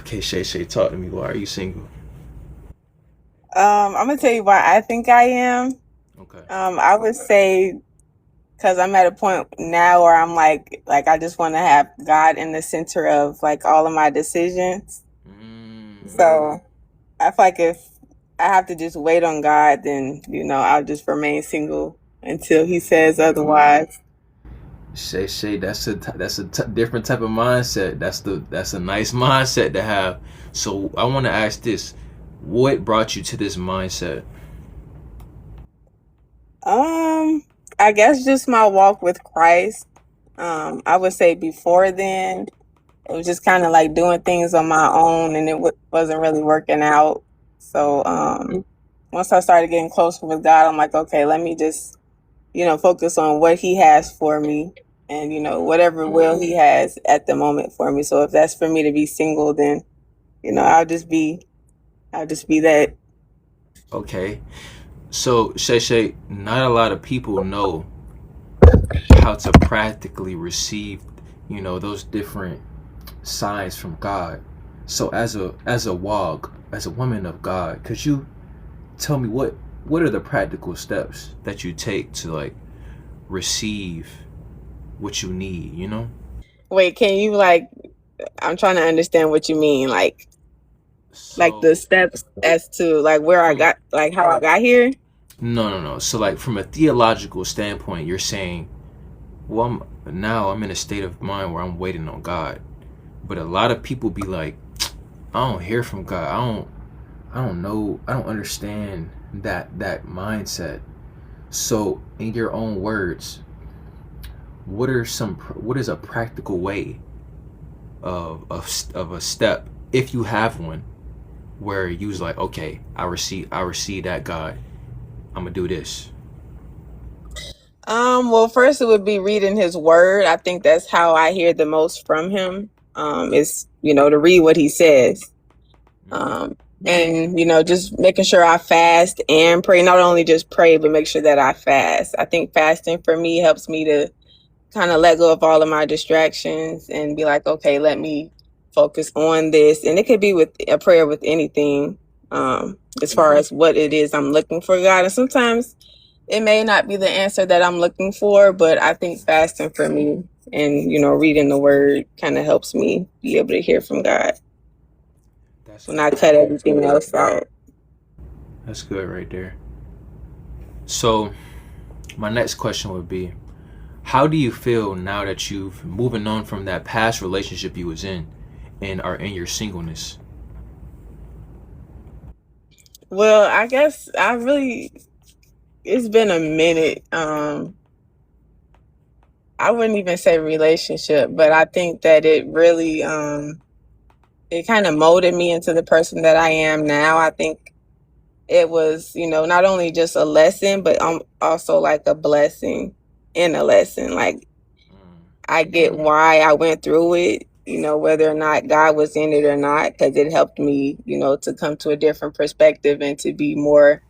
Okay, Shay, talk to me. Why are you single? I'm gonna tell you why I think I am. Okay. I would say because I'm at a point now where I'm like I just want to have God in the center of like all of my decisions. Mm, So I feel like if I have to just wait on God, then I'll just remain single until He says otherwise. Shay, different type of mindset. That's a nice mindset to have. So I want to ask this: what brought you to this mindset? Um, I guess just my walk with Christ. I would say before then, it was just kind of like doing things on my own, and it wasn't really working out. So once I started getting closer with God, I'm like, okay, let me just focus on what He has for me, and whatever will He has at the moment for me. So if that's for me to be single, then I'll just be that. Okay. So Shay, not a lot of people know how to practically receive, those different signs from God. So as a wog, as a woman of God, could you tell me what are the practical steps that you take to like receive what you need, you know? Wait, can you like? I'm trying to understand what you mean, like the So steps as to like where I from got, like how I got here. no. So like from a theological standpoint, you're saying, well, I'm in a state of mind where I'm waiting on God. But a lot of people be like, I don't hear from God. I don't know. I don't understand that mindset. So in your own words, what is a practical way of a step, if you have one, where you was like, okay, I receive that God, I'm gonna do this. Well, first it would be reading His Word. I think that's how I hear the most from Him. Is to read what He says. Mm-hmm. Um, and just making sure I fast and pray. Not only just pray, but make sure that I fast. I think fasting for me helps me to kind of let go of all of my distractions and be like, okay, let me focus on this. And it could be with a prayer with anything, as far as what it is I'm looking for God. And sometimes it may not be the answer that I'm looking for, but I think fasting for me and reading the Word kind of helps me be able to hear from God That's when I good. cut everything else out. That's good right there. So my next question would be, how do you feel now that you've moving on from that past relationship you was in and are in your singleness? Well, I guess it's been a minute. I wouldn't even say relationship, but I think that it really, it kind of molded me into the person that I am now. I think it was, not only just a lesson, but also like a blessing in a lesson. Like Mm. I get why I went through it, whether or not God was in it or not, because it helped me, to come to a different perspective and to be more,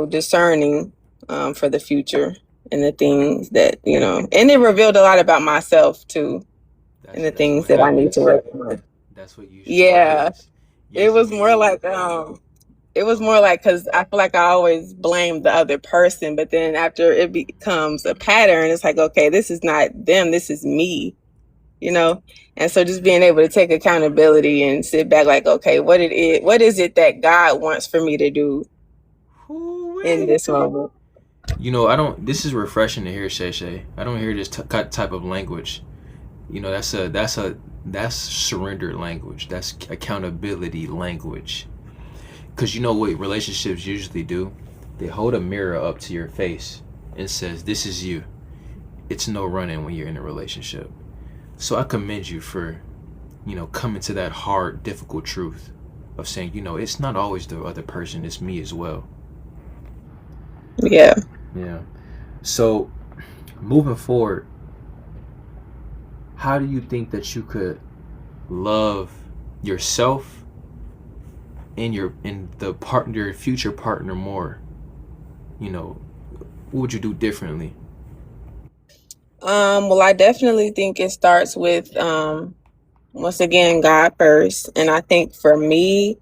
discerning, for the future and the things that, and it revealed a lot about myself too and the That's things what that I need to happens. work on. That's what usually Yeah, happens. it was Usually, more like, because I feel like I always blame the other person, but then after it becomes a pattern, it's like, okay, this is not them, this is me, you know? And so just being able to take accountability and sit back like, okay, what is it that God wants for me to do in Woo-wee. this moment? I don't. This is refreshing to hear, Shay. I don't hear this type of language. That's surrender language. That's accountability language. Because you know what relationships usually do? They hold a mirror up to your face and says, "This is you." It's no running when you're in a relationship. So I commend you for, coming to that hard, difficult truth of saying, it's not always the other person, it's me as well. Yeah. Yeah. So moving forward, how do you think that you could love yourself and the partner, your future partner more? You know, what would you do differently? Well, I definitely think it starts with once again, God first. And I think for me,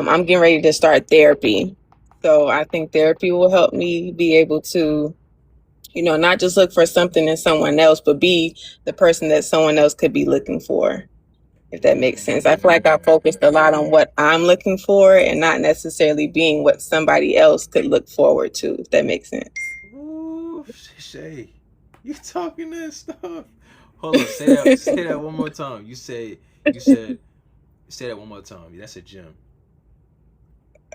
I'm getting ready to start therapy. So I think therapy will help me be able to, not just look for something in someone else, but be the person that someone else could be looking for, if that makes sense. I feel like I focused a lot on what I'm looking for and not necessarily being what somebody else could look forward to, if that makes sense. Ooh, Shay, you talking that stuff? Hold on, say that. Say that one more time. You said. Say that one more time. That's a gem.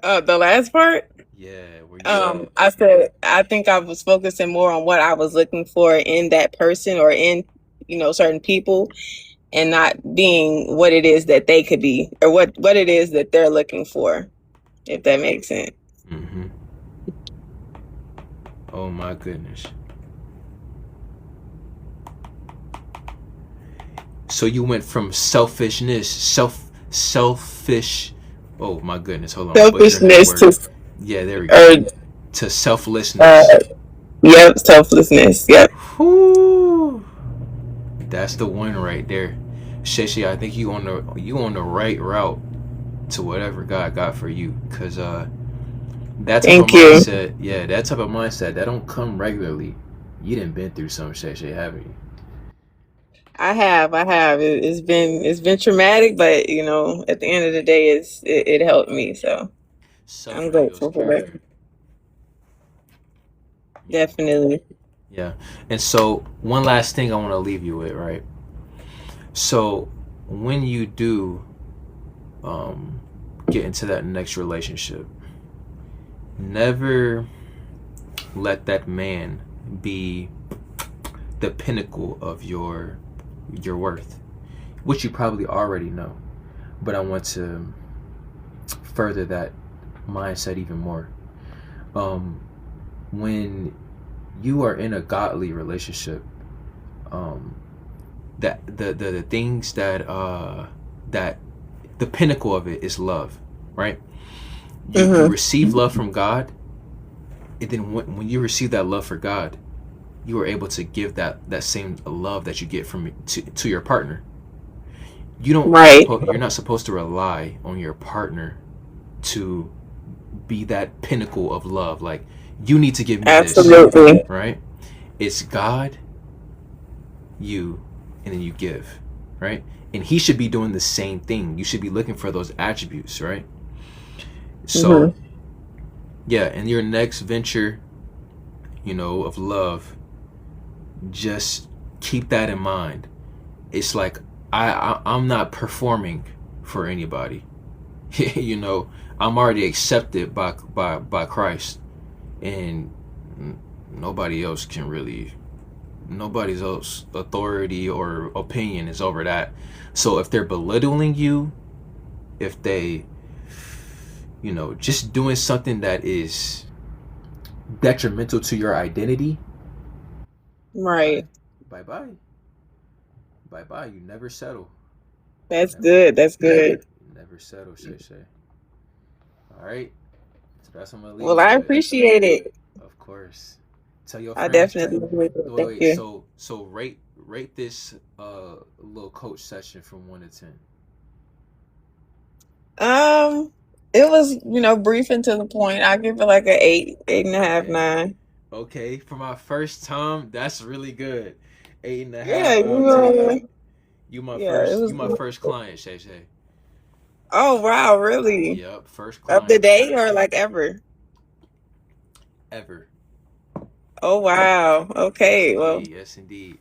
The last part, Yeah, where you said. I said I think I was focusing more on what I was looking for in that person or in, certain people, and not being what it is that they could be or what it is that they're looking for, if that makes sense. Mm-hmm. Oh my goodness. So you went from selfish. Oh my goodness. Hold on, I'm butchering that Selfishness word. to, Yeah, there we go. or To uh, selflessness. yep, selflessness. Yep. Whoo. That's the one right there. Shay, I think you on the right route to whatever God got for you. Cause that type of Thank you. mindset, yeah, that type of mindset that don't come regularly. You didn't been through some Shay, haven't you? I have. It's been traumatic, but at the end of the day, it helped me. So I'm Suffering builds grateful for it. character. Yeah, Definitely. yeah. And so one last thing I want to leave you with, right? So when you do um, get into that next relationship, never let that man be the pinnacle of your worth, which you probably already know. But I want to further that mindset even more. Um, when you are in a godly relationship, um, that the things that the pinnacle of it is love, right? You Hmm. receive love from God, and then when you receive that love for God, you are able to give that same love that you get from to your partner. Right. You're not supposed to rely on your partner to be that pinnacle of love. Like, you need to give me this, Absolutely. right? It's God, you, and then you give, right? And he should be doing the same thing. You should be looking for those attributes, right? Hmm. So yeah, in your next venture, of love, just keep that in mind. It's like I'm not performing for anybody. I'm already accepted by Christ, and nobody else can really, nobody's else authority or opinion is over that. So if they're belittling you, if they, just doing something that is detrimental to your identity, bye bye, Right. bye bye, bye bye. You never settle. That's Never, good. That's good. never settle, Shay. All right. So that's what I'm gonna leave Well, you I with. appreciate it. Of course. Tell your I friends. definitely appreciate it. Wait, Thank wait. you. So rate this little coach session from 1 to 10. Um, it was, brief and to the point. I give it like a eight, 8.5, Okay. 9. Okay. For my first time, that's really good. Eight and a Yeah, half. I'll take it. yeah, it You was my good. first client, Shay. Oh wow, really? Yep, first Of the client day or like ever? ever. Oh wow. Yes, Okay, well, indeed. Yes, indeed.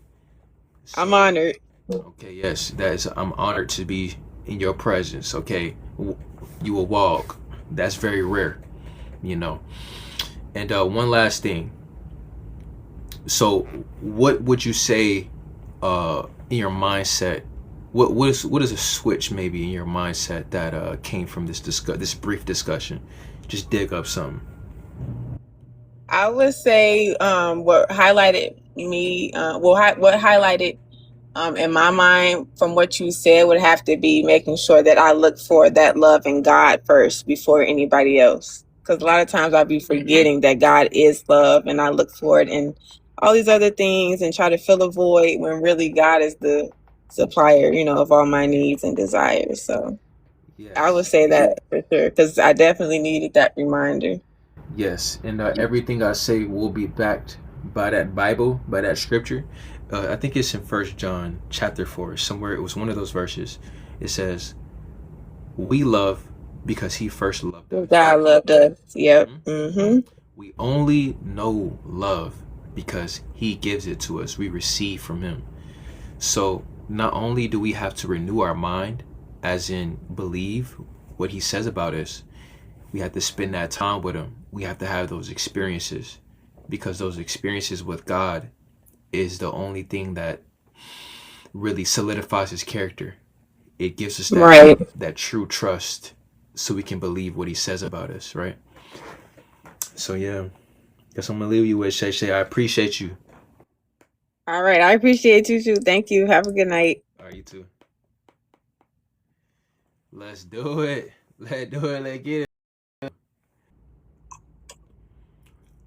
I'm So, honored. okay, yes, that is. I'm honored to be in your presence. Okay, you will walk. That's very rare, you know. And one last thing. So, what would you say, in your mindset? What is a switch maybe in your mindset that came from this brief discussion? Just dig up something. I would say what highlighted me, what highlighted in my mind from what you said would have to be making sure that I look for that love in God first before anybody else. Because a lot of times I'll be forgetting that God is love and I look for it in all these other things and try to fill a void when really God is supplier, of all my needs and desires. So I would Yes. say that for sure, because I definitely needed that reminder. Yes, and everything I say will be backed by that Bible, by that scripture. I think it's in First John chapter 4, somewhere. It was one of those verses. It says, "We love because He first loved us." God loved us. Yep. Mhm. Mm-hmm. We only know love because He gives it to us. We receive from Him. So not only do we have to renew our mind, as in believe what He says about us, we have to spend that time with Him. We have to have those experiences, because those experiences with God is the only thing that really solidifies His character. It gives us Right. that true trust, so we can believe what He says about us, right? So yeah, guess I'm gonna leave you with Shay Shay. I appreciate you. All right. I appreciate you too. Thank you. Have a good night. All right, you too. Let's do it. Let's do it. Let's get it.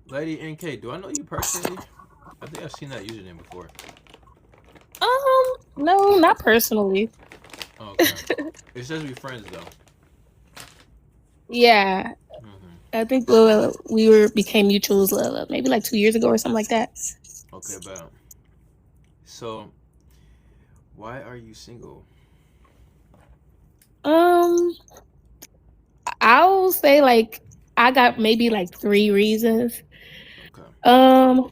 Lady NK, do I know you personally? I think I've seen that username before. No, not personally. Oh, okay. It says we friends though. Yeah, I think we became mutuals maybe like 2 years ago or something like that. Okay, but so why are you single? I'll say like I got maybe like 3 reasons. Okay.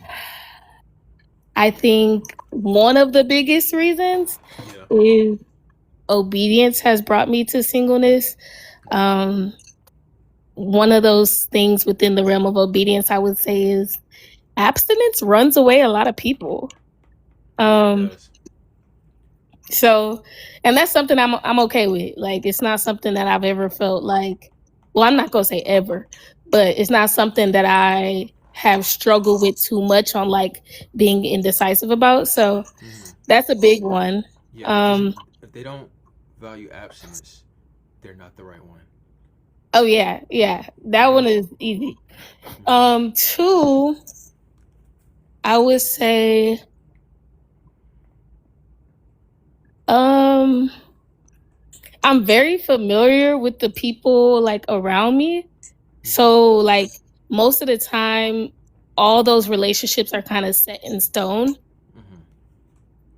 I think one of the biggest reasons Yeah. is obedience has brought me to singleness. One of those things within the realm of obedience, I would say, is abstinence runs away a lot of people. Yeah, it does. So, and that's something I'm okay with. Like, it's not something that I've ever felt like. Well, I'm not gonna say ever, but it's not something that I have struggled with too much on, like being indecisive about. So that's a big one. Yeah, if they don't value abstinence, they're not the right one. Oh yeah, that one is easy. Two, I would say, I'm very familiar with the people like around me. So like most of the time, all those relationships are kind of set in stone.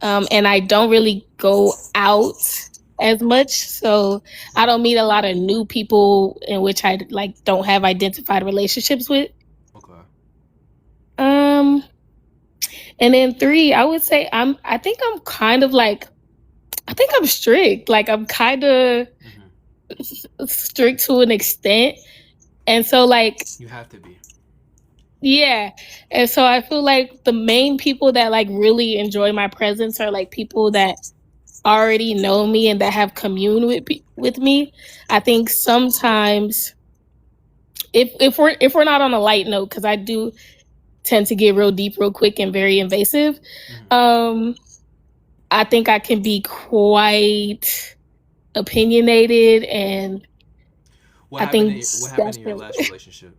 And I don't really go out as much. So I don't meet a lot of new people in which I like don't have identified relationships with. Okay. And then 3, I would say I think I'm kind of like, I think I'm strict. Like I'm kind of strict to an extent. And so like you have to be. Yeah. And so I feel like the main people that like really enjoy my presence are like people that already know me and that have communed with me. I think sometimes if we're not on a light note, because I do tend to get real deep real quick and very invasive, I think I can be quite opinionated, and what happened in your last relationship?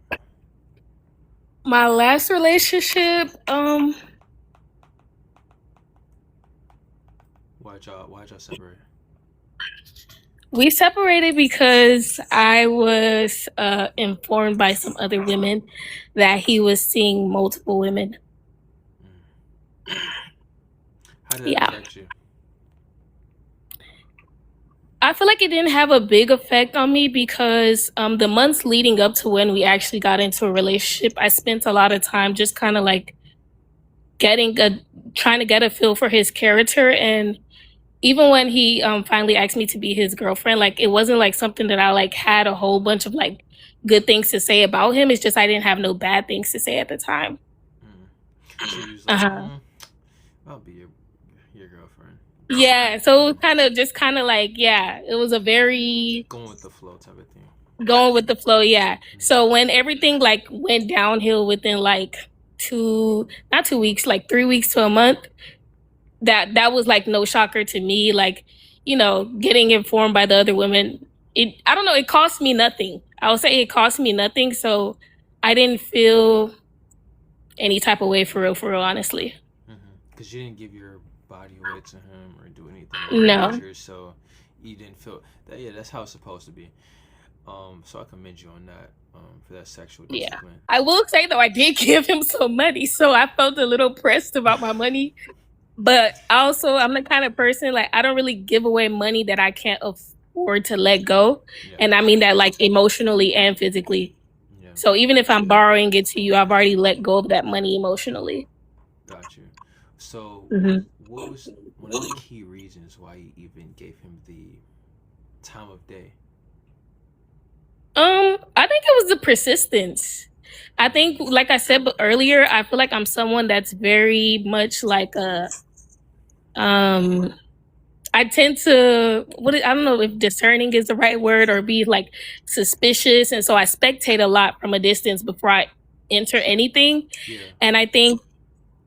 My last relationship, Why'd y'all separate? We separated because I was informed by some other women that he was seeing multiple women. How did that affect you? I feel like it didn't have a big effect on me because the months leading up to when we actually got into a relationship, I spent a lot of time just kind of like trying to get a feel for his character. And even when he finally asked me to be his girlfriend, like it wasn't like something that I like had a whole bunch of like good things to say about him. It's just I didn't have no bad things to say at the time. So you was like, I'll be your girlfriend. Yeah, so it was kind of like, yeah, it was a very going with the flow type of thing. Going with the flow, yeah. So when everything like went downhill within like not 2 weeks, like 3 weeks to a month, that was like no shocker to me. Like, getting informed by the other women, I don't know, it cost me nothing. I would say it cost me nothing, so I didn't feel any type of way for real, honestly. Because you didn't give your body weight to him or do anything of that No. nature. So you didn't feel that. Yeah, that's how it's supposed to be. So I commend you on that. For that sexual Yeah. discipline. I will say though, I did give him some money, so I felt a little pressed about my money. But also, I'm the kind of person like I don't really give away money that I can't afford to let go, Yeah. and I mean that like emotionally and physically. Yeah. So even if I'm borrowing it to you, I've already let go of that money emotionally. Got you. So Mhm. what was one of the key reasons why you even gave him the time of day? I think it was the persistence. I think, like I said earlier, I feel like I'm someone that's very much like a um. I tend to I don't know if discerning is the right word or be like suspicious, and so I spectate a lot from a distance before I enter anything. Yeah. And I think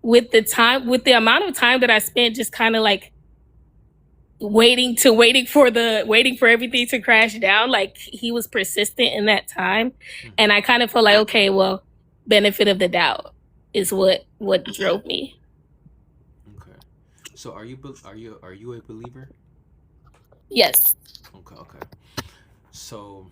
with the amount of time that I spent just kind of like waiting for everything to crash down, like he was persistent in that time, and I kind of felt like, okay, well, benefit of the doubt is what drove me. Okay. So are you a believer? Yes. Okay. So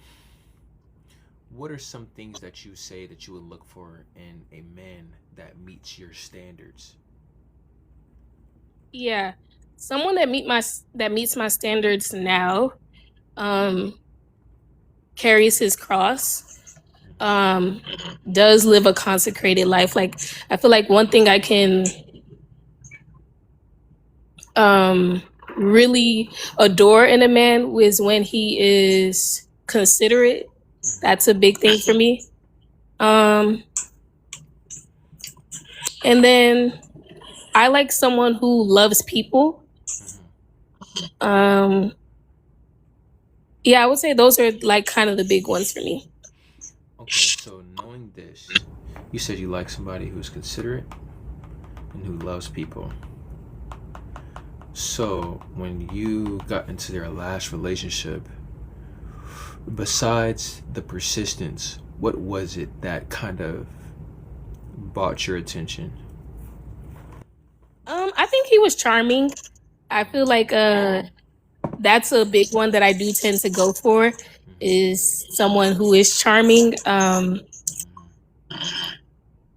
what are some things that you say that you would look for in a man that meets your standards? Yeah. Someone that meets my standards now, um, carries his cross, does live a consecrated life. Like I feel like one thing I can really adore in a man is when he is considerate. That's a big thing for me. And then I like someone who loves people. Yeah, I would say those are like kind of the big ones for me. Okay, so knowing this, you said you like somebody who's considerate and who loves people. So when you got into their last relationship, besides the persistence, what was it that kind of bought your attention? I think he was charming. I feel like that's a big one that I do tend to go for, is someone who is charming.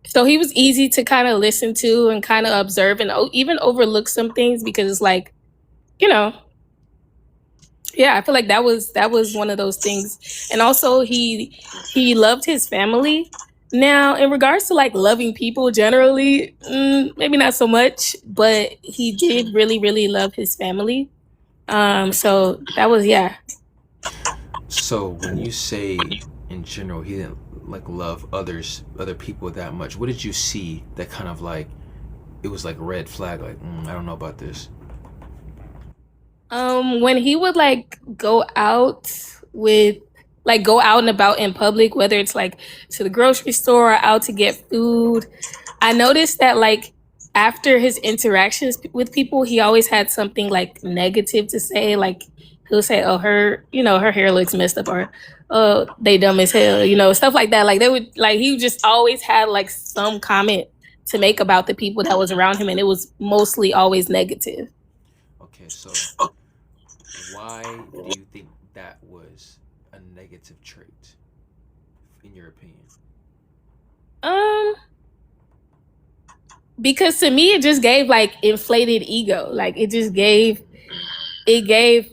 So he was easy to kind of listen to and kind of observe and even overlook some things because it's like, you know, yeah, I feel like that was one of those things. And also he loved his family. Now, in regards to like loving people generally, maybe not so much, but he did really, really love his family. So that was, yeah. So when you say in general he didn't like love other people that much, what did you see that kind of like it was like red flag, like I don't know about this? When he would like go out and about in public, whether it's like to the grocery store or out to get food, I noticed that like after his interactions with people, he always had something like negative to say. Like he'll say, "Oh, her hair looks messed up," or "Oh, they dumb as hell," stuff like that. Like they would like he just always had like some comment to make about the people that was around him, and it was mostly always negative. Okay, so why do you think that was a negative trait, in your opinion? Um, because to me it just gave like inflated ego. Like it gave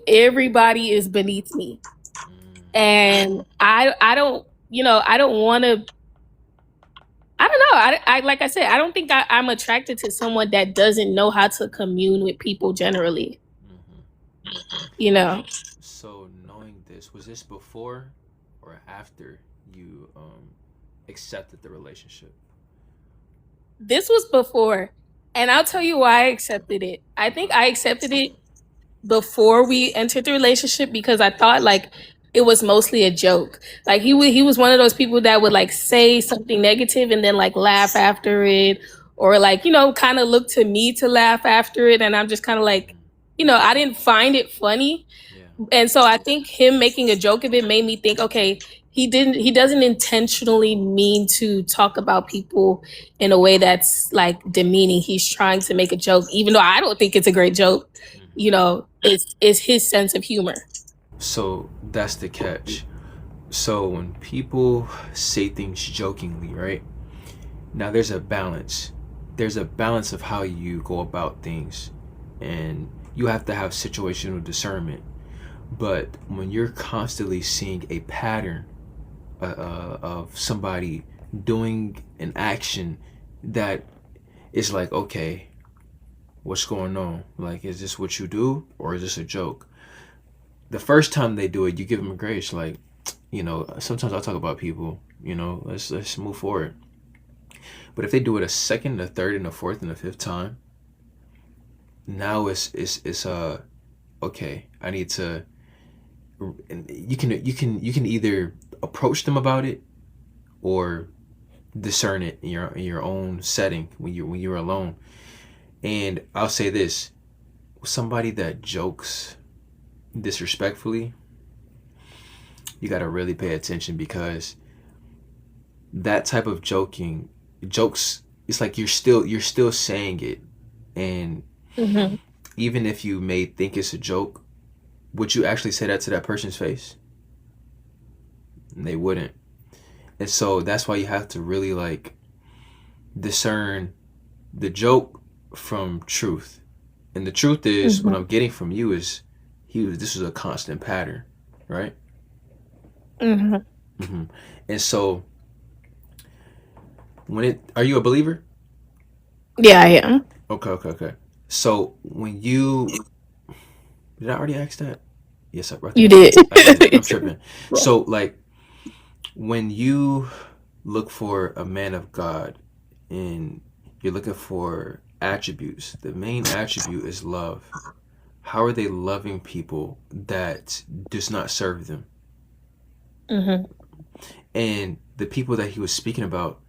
everybody is beneath me. And I don't, I don't want to. I don't know. I like I said, I don't think I'm attracted to someone that doesn't know how to commune with people generally. You know, So knowing this, was this before or after you accepted the relationship? this was before, and I'll tell you why I accepted it. I think I accepted it before we entered the relationship because I thought like it was mostly a joke. Like he was one of those people that would like say something negative and then like laugh after it, or like kind of look to me to laugh after it, and I'm just kind of like, I didn't find it funny. Yeah. And so I think him making a joke of it made me think, okay, he doesn't intentionally mean to talk about people in a way that's like demeaning. He's trying to make a joke, even though I don't think it's a great joke. You know, it's his sense of humor. So that's the catch. So when people say things jokingly, right? Now there's a balance. There's a balance of how you go about things, and you have to have situational discernment. But when you're constantly seeing a pattern of somebody doing an action that is like, okay, what's going on? Like, is this what you do, or is this a joke? The first time they do it, you give them grace. Like, sometimes I'll talk about people. Let's move forward. But if they do it a second, a third, and a fourth, and a fifth time, now it's okay. I need to. You can either approach them about it or discern it in your own setting when you're alone. And I'll say this: somebody that jokes disrespectfully, you got to really pay attention, because that type of jokes, it's like you're still saying it, and Mm-hmm. even if you may think it's a joke, would you actually say that to that person's face? They wouldn't. And so that's why you have to really like discern the joke from truth. And the truth is, what Mm-hmm. I'm getting from you is this is a constant pattern, right? Mm-hmm. hmm And so are you a believer? Yeah, I am. Okay. So when you did I already ask that? Yes, I You think did. I did. I'm tripping. So like when you look for a man of God and you're looking for attributes, the main attribute is love. How are they loving people that does not serve them? Mm-hmm. And the people that he was speaking about,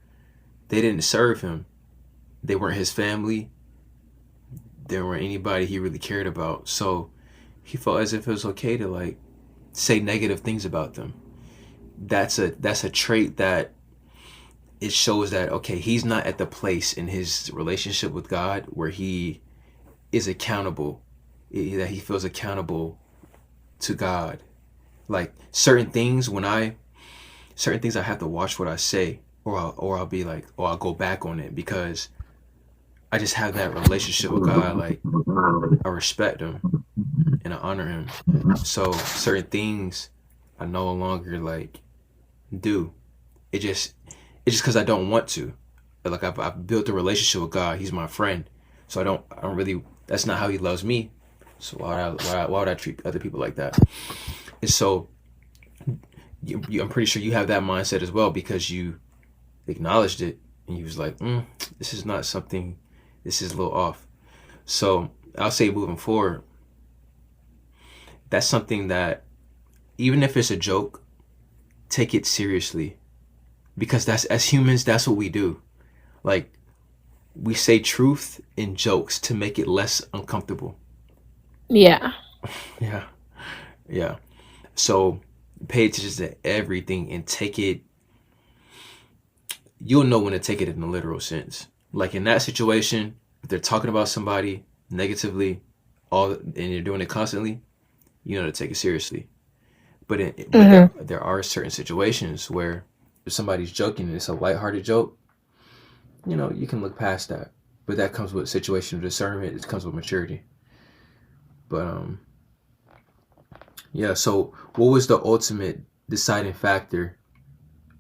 they didn't serve him. They weren't his family. They weren't anybody he really cared about. So he felt as if it was okay to like say negative things about them. That's a trait that it shows that, okay, he's not at the place in his relationship with God where he is accountable, that he feels accountable to God. Like certain things I have to watch what I say, or I'll be like, or I'll go back on it, because I just have that relationship with God. Like I respect him and I honor him. So certain things I no longer like do. It's just because I don't want to. Like I've built a relationship with God. He's my friend, so I don't really. That's not how He loves me. So why would I treat other people like that? And so I'm pretty sure you have that mindset as well, because you acknowledged it and you was like, this is not something. This is a little off. So I'll say moving forward, that's something that even if it's a joke, take it seriously, because that's, as humans, that's what we do. Like we say truth in jokes to make it less uncomfortable. Yeah. Yeah. Yeah. So pay attention to everything and take it. You'll know when to take it in the literal sense. Like in that situation, if they're talking about somebody negatively, and you're doing it constantly, you know to take it seriously. But Mm-hmm. there are certain situations where if somebody's joking and it's a lighthearted joke, you can look past that. But that comes with situational discernment. It comes with maturity. But yeah. So what was the ultimate deciding factor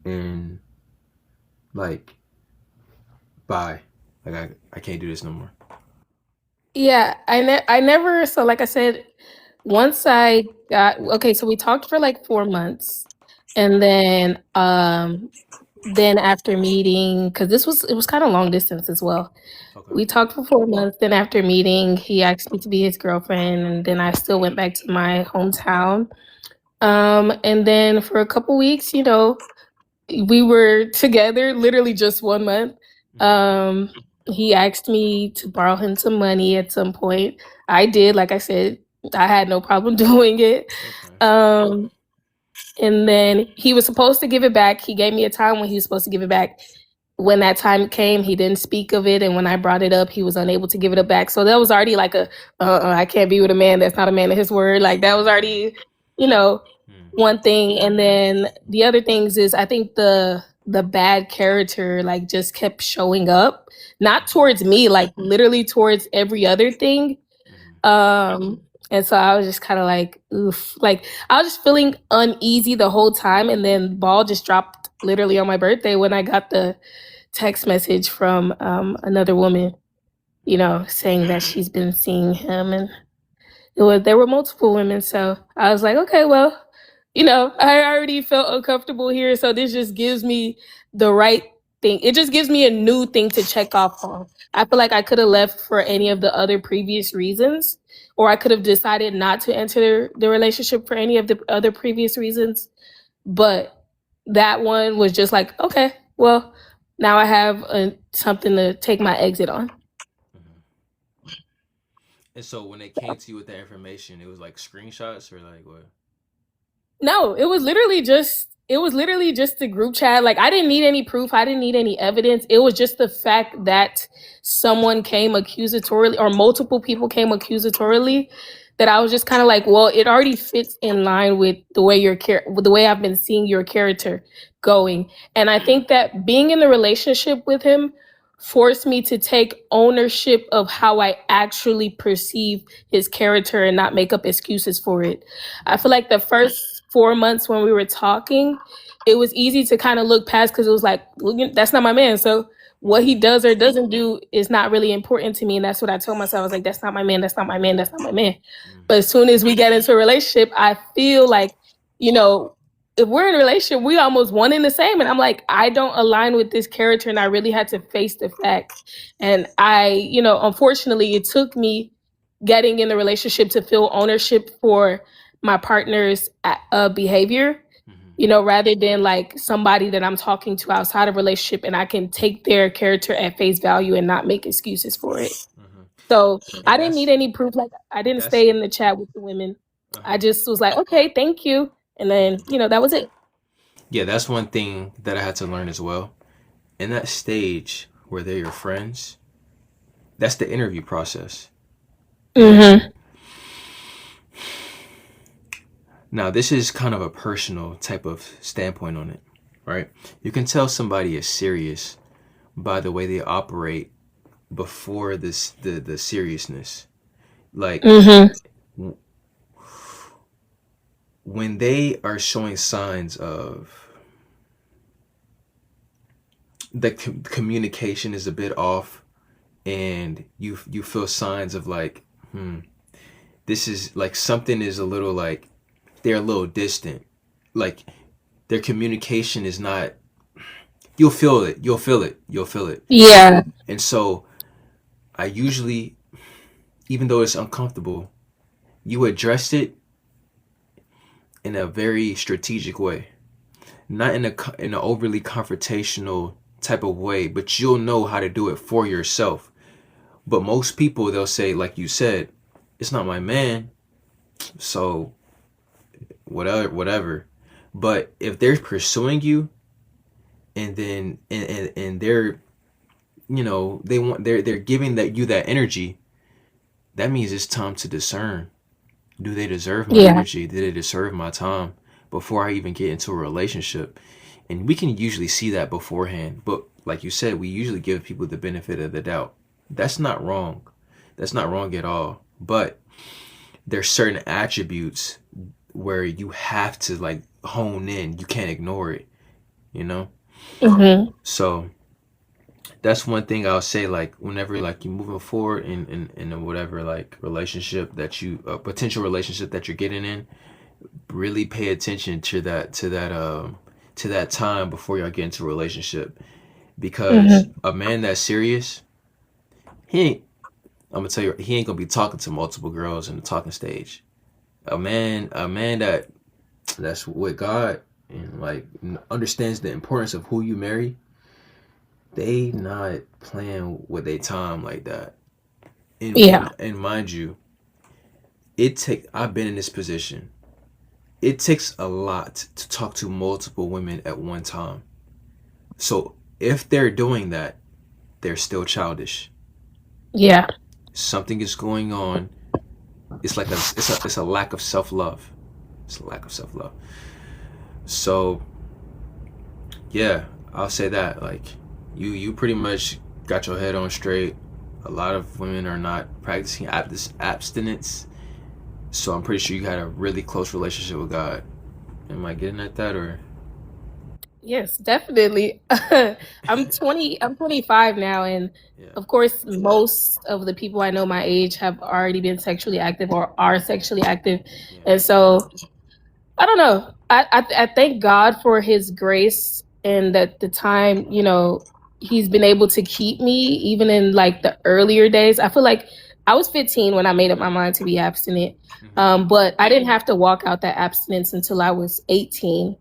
in like bye? Like I can't do this no more. Yeah, I never, so like I said, once I got, okay, so we talked for like 4 months, and then after meeting, because it was kind of long distance as well. Okay. We talked for 4 months. Then after meeting, he asked me to be his girlfriend, and then I still went back to my hometown. And then for a couple weeks, we were together literally just 1 month. Um, he asked me to borrow him some money at some point. I did, like I said, I had no problem doing it. Okay. Um, And then he was supposed to give it back. He gave me a time when he was supposed to give it back. When that time came, he didn't speak of it, and when I brought it up, he was unable to give it back. So that was already like a, I can't be with a man that's not a man of his word. Like that was already, you know, one thing. And then the other things is I think the bad character like just kept showing up, not towards me, like literally towards every other thing. And so I was just kind of like, oof, like I was just feeling uneasy the whole time. And then ball just dropped literally on my birthday when I got the text message from another woman, saying that she's been seeing him, and there were multiple women. So I was like, okay, well, I already felt uncomfortable here, so this just gives me the right thing. It just gives me a new thing to check off on. I feel like I could have left for any of the other previous reasons, or I could have decided not to enter the relationship for any of the other previous reasons. But that one was just like, okay, well, now I have something to take my exit on. And so when they came to you with that information, it was like screenshots or like what? No, it was literally just the group chat. Like I didn't need any proof. I didn't need any evidence. It was just the fact that someone came accusatorily, or multiple people came accusatorily, that I was just kind of like, well, it already fits in line with the way with the way I've been seeing your character going. And I think that being in a relationship with him forced me to take ownership of how I actually perceive his character and not make up excuses for it. I feel like the first 4 months when we were talking, it was easy to kind of look past because it was like, well, that's not my man. So what he does or doesn't do is not really important to me. And that's what I told myself. I was like, that's not my man. That's not my man. That's not my man. But as soon as we get into a relationship, I feel like, if we're in a relationship, we almost one and the same. And I'm like, I don't align with this character. And I really had to face the fact. And unfortunately, it took me getting in the relationship to feel ownership for my partner's behavior, rather than like somebody that I'm talking to outside of relationship, and I can take their character at face value and not make excuses for it. So I didn't need any proof. Like I didn't stay in the chat with the women. I just was like, okay, thank you. And then, that was it. Yeah, that's one thing that I had to learn as well. In that stage where they're your friends, that's the interview process. Now, this is kind of a personal type of standpoint on it, right? You can tell somebody is serious by the way they operate before the seriousness. Like, when they are showing signs of the communication is a bit off, and you feel signs of like, this is like something is a little like they're a little distant, like their communication is not. You'll feel it. Yeah. And so I usually, even though it's uncomfortable, you address it in a very strategic way, not in an overly confrontational type of way, but you'll know how to do it for yourself. But most people, they'll say, like you said, it's not my man, so whatever. But if they're pursuing you, and then and they're, they're giving you that energy, that means it's time to discern. Do they deserve my energy? Do they deserve my time before I even get into a relationship? And we can usually see that beforehand. But like you said, we usually give people the benefit of the doubt. That's not wrong. That's not wrong at all. But there's certain attributes where you have to like hone in. You can't ignore it, So that's one thing I'll say, like whenever like you're moving forward in whatever like relationship that a potential relationship that you're getting in, really pay attention to that time before y'all get into a relationship, because a man that's serious, I'm gonna tell you, he ain't gonna be talking to multiple girls in the talking stage. A man that's with God and like understands the importance of who you marry, they not playing with their time like that. And mind you, I've been in this position. it takes a lot to talk to multiple women at one time. So if they're doing that, they're still childish. Yeah. Something is going on. It's like it's a lack of self love. It's a lack of self love. So yeah, I'll say that. Like you pretty much got your head on straight. A lot of women are not practicing abstinence. So I'm pretty sure you had a really close relationship with God. Am I getting at that or? Yes, definitely. I'm 25 now, and Yeah. of course most of the people I know my age have already been sexually active or are sexually active. Yeah. And so I don't know. I thank God for his grace and that the time, he's been able to keep me even in like the earlier days. I feel like I was 15 when I made up my mind to be abstinent. But I didn't have to walk out that abstinence until I was 18.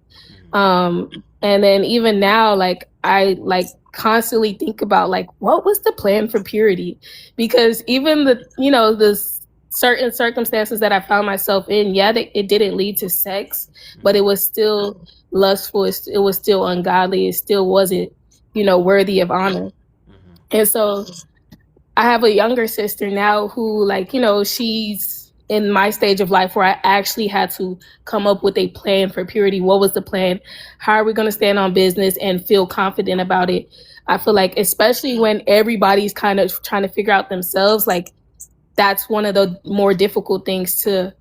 And then even now, like I like constantly think about like what was the plan for purity? Because even the certain circumstances that I found myself in, yeah, it didn't lead to sex, but it was still lustful. It was still ungodly. It still wasn't, worthy of honor. And so I have a younger sister now who, like, she's in my stage of life where I actually had to come up with a plan for purity. What was the plan? How are we going to stand on business and feel confident about it? I feel like, especially when everybody's kind of trying to figure out themselves, like that's one of the more difficult things to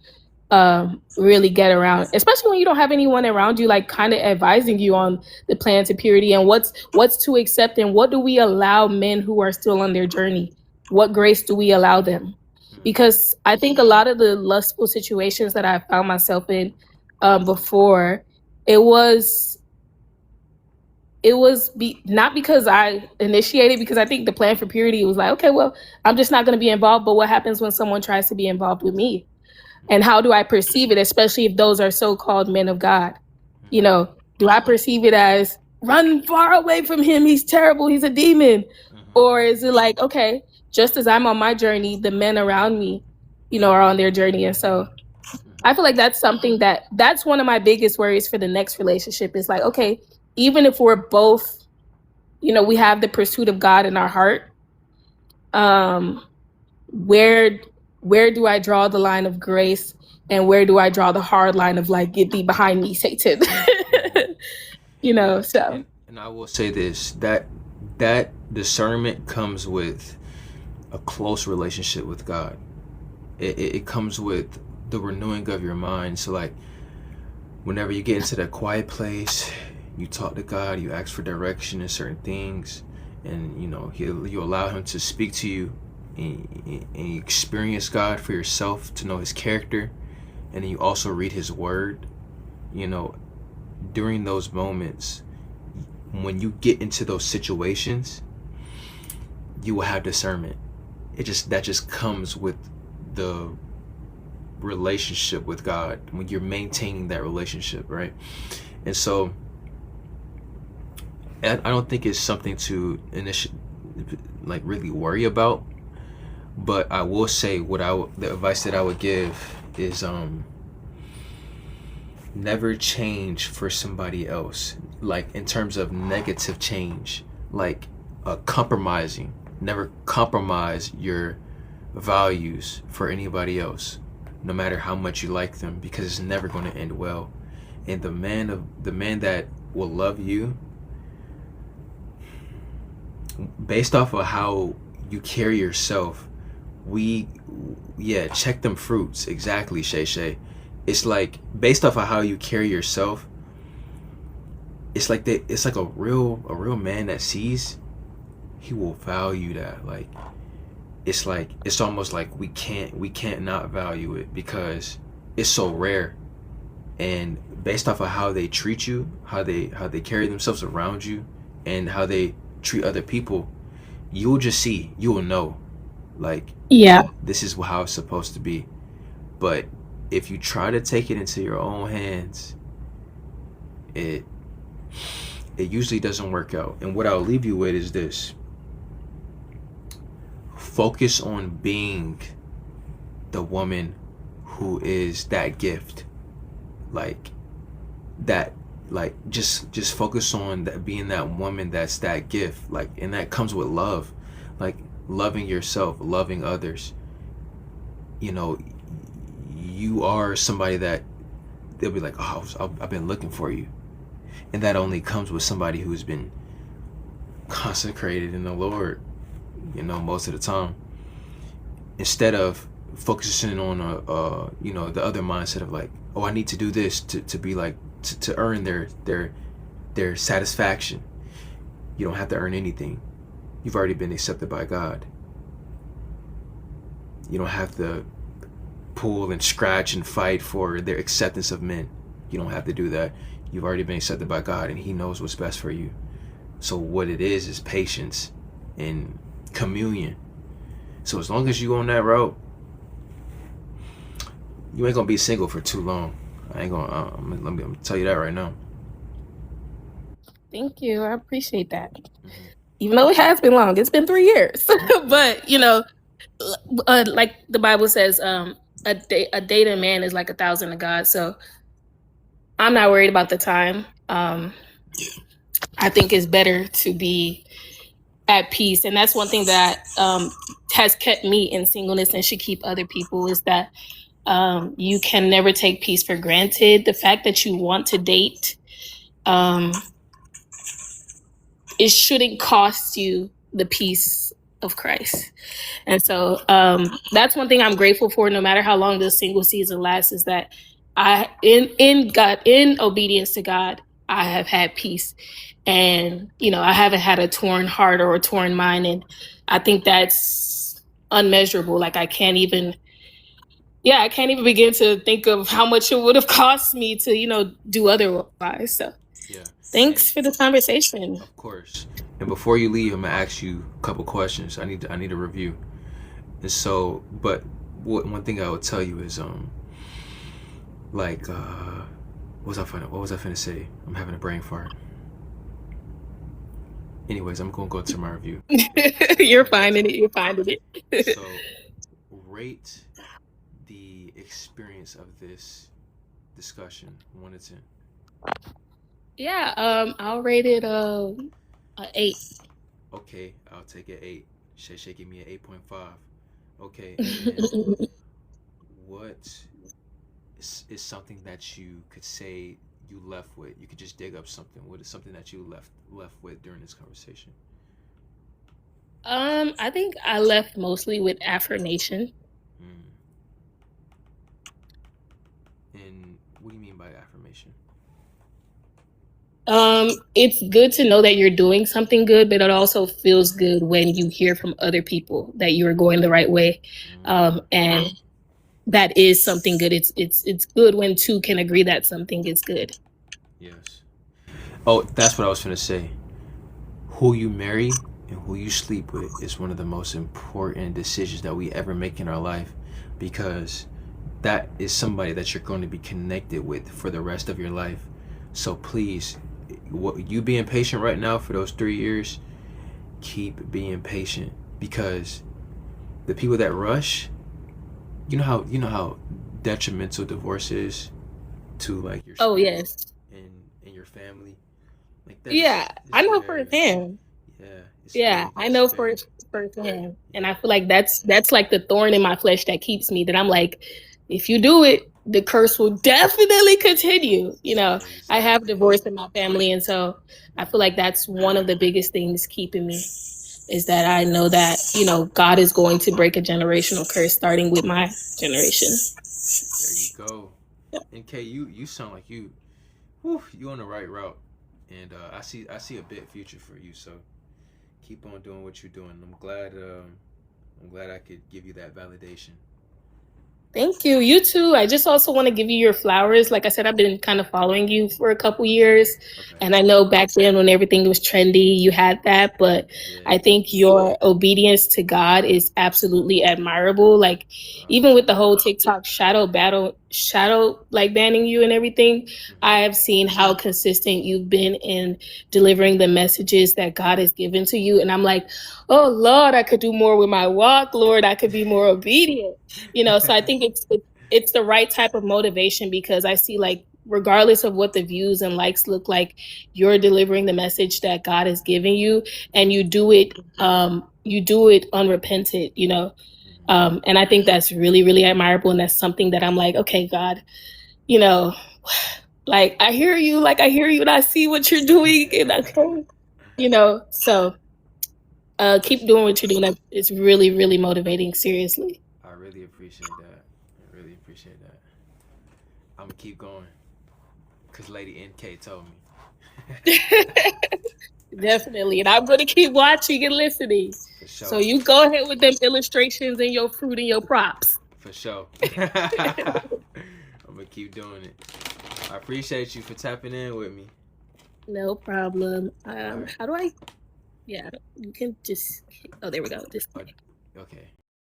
really get around, especially when you don't have anyone around you, like kind of advising you on the plan to purity and what's to accept and what do we allow men who are still on their journey. What grace do we allow them? Because I think a lot of the lustful situations that I found myself in before, it was not because I initiated, because I think the plan for purity was like, okay, well, I'm just not going to be involved. But what happens when someone tries to be involved with me? And how do I perceive it, especially if those are so-called men of God? Do I perceive it as run far away from him? He's terrible. He's a demon. Or is it like, okay, just as I'm on my journey, the men around me, are on their journey. And so I feel like that's something that's one of my biggest worries for the next relationship is like, okay, even if we're both, we have the pursuit of God in our heart, where do I draw the line of grace and where do I draw the hard line of like, get thee behind me, Satan? So. And I will say this, that discernment comes with a close relationship with God. It comes with the renewing of your mind. So like whenever you get into that quiet place, you talk to God, you ask for direction in certain things, and you allow him to speak to you, and you experience God for yourself to know his character, and then you also read his word. During those moments, when you get into those situations, you will have discernment. That just comes with the relationship with God, when you're maintaining that relationship, right? And so I don't think it's something to really worry about, but I will say the advice that I would give is never change for somebody else, like in terms of negative change, like compromising. Never compromise your values for anybody else, no matter how much you like them, because it's never going to end well. And the man that will love you based off of how you carry yourself, check them fruits. Exactly, Shay. It's like based off of how you carry yourself, it's like a real man that sees, he will value that. Like it's almost like we can't not value it because it's so rare. And based off of how they treat you, how they carry themselves around you, and how they treat other people, you will know, like, yeah, this is how it's supposed to be. But if you try to take it into your own hands, it usually doesn't work out. And what I'll leave you with is this: focus on being the woman who is that gift. like that, like just focus on that, being that woman that's that gift, like, and that comes with love, like loving yourself, loving others. You know, you are somebody that they'll be like, oh, I've been looking for you, and that only comes with somebody who's been consecrated in the Lord, you know, most of the time, instead of focusing on you know, the other mindset of like, oh, I need to do this to be like, to earn their satisfaction. You don't have to earn anything. You've already been accepted by God. You don't have to pull and scratch and fight for their acceptance of men. You don't have to do that. You've already been accepted by God, and He knows what's best for you. So what it is patience and communion. So as long as you on that road, you ain't gonna be single for too long. I ain't gonna. Let me tell you that right now. Thank you. I appreciate that. Mhm. Even though it has been long, it's been 3 years. But you know, like the Bible says, a day to man is like 1,000 to God. So I'm not worried about the time. I think it's better to be at peace, and that's one thing that has kept me in singleness and should keep other people, is that you can never take peace for granted. The fact that you want to date, it shouldn't cost you the peace of Christ. And so that's one thing I'm grateful for, no matter how long the single season lasts, is that in obedience to God, I have had peace. And, you know, I haven't had a torn heart or a torn mind. And I think that's unmeasurable. Like I can't even begin to think of how much it would have cost me to, you know, do otherwise. So Yeah. thanks for the conversation. Of course. And before you leave, I'm gonna ask you a couple questions. I need a review. And so, but one thing I would tell you is, like, what was I finna say? I'm having a brain fart. Anyways, I'm gonna go to my review. You're finding it. So, rate the experience of this discussion 1 to 10. Yeah, I'll rate it a 8. Okay, I'll take an 8. Shay give me an 8.5. Okay, and then what is something that you could say you left with? You could just dig up something. What is something that you left with during this conversation? I think I left mostly with affirmation. Mm. And what do you mean by affirmation? It's good to know that you're doing something good, but it also feels good when you hear from other people that you are going the right way. And that is something good. It's good when two can agree that something is good. Yes. Oh, that's what I was gonna say. Who you marry and who you sleep with is one of the most important decisions that we ever make in our life, because that is somebody that you're going to be connected with for the rest of your life. So please, what you being patient right now for those 3 years, keep being patient, because the people that rush, you know how detrimental divorce is to like your Oh spirit yes. and your family. Like that Yeah, is I know very, firsthand. yeah, it's Yeah, very, I it's know very, firsthand. And I feel like that's like the thorn in my flesh that keeps me, that I'm like, if you do it, the curse will definitely continue. You know, I have exactly. divorce in my family, and so I feel like that's one of the biggest things keeping me, is that I know that, you know, God is going to break a generational curse starting with my generation. There you go. And Kay, you sound like you on the right route, and I see a big future for you. So keep on doing what you're doing. I'm glad I could give you that validation. Thank you. You too. I just also want to give you your flowers. Like I said, I've been kind of following you for a couple years. Okay. And I know back then when everything was trendy, you had that. But Yeah. I think your obedience to God is absolutely admirable. Like, even with the whole TikTok shadow like banning you and everything, I have seen how consistent you've been in delivering the messages that God has given to you. And I'm like, oh Lord, I could do more with my walk. Lord, I could be more obedient. You know, so I think it's the right type of motivation, because I see like regardless of what the views and likes look like, you're delivering the message that God is giving you, and you do it unrepentant, you know. And I think that's really, really admirable, and that's something that I'm like, okay, God, you know, like I hear you, and I see what you're doing, and you know, so keep doing what you're doing. It's really, really motivating, seriously. I really appreciate that. I really appreciate that. I'm gonna keep going, cause Lady NK told me. Definitely, and I'm gonna keep watching and listening. For sure. So you go ahead with them illustrations and your fruit and your props. For sure. I'm gonna keep doing it. I appreciate you for tapping in with me. No problem. Right. How do I? Yeah, you can just. Oh, there we go. Just. Okay.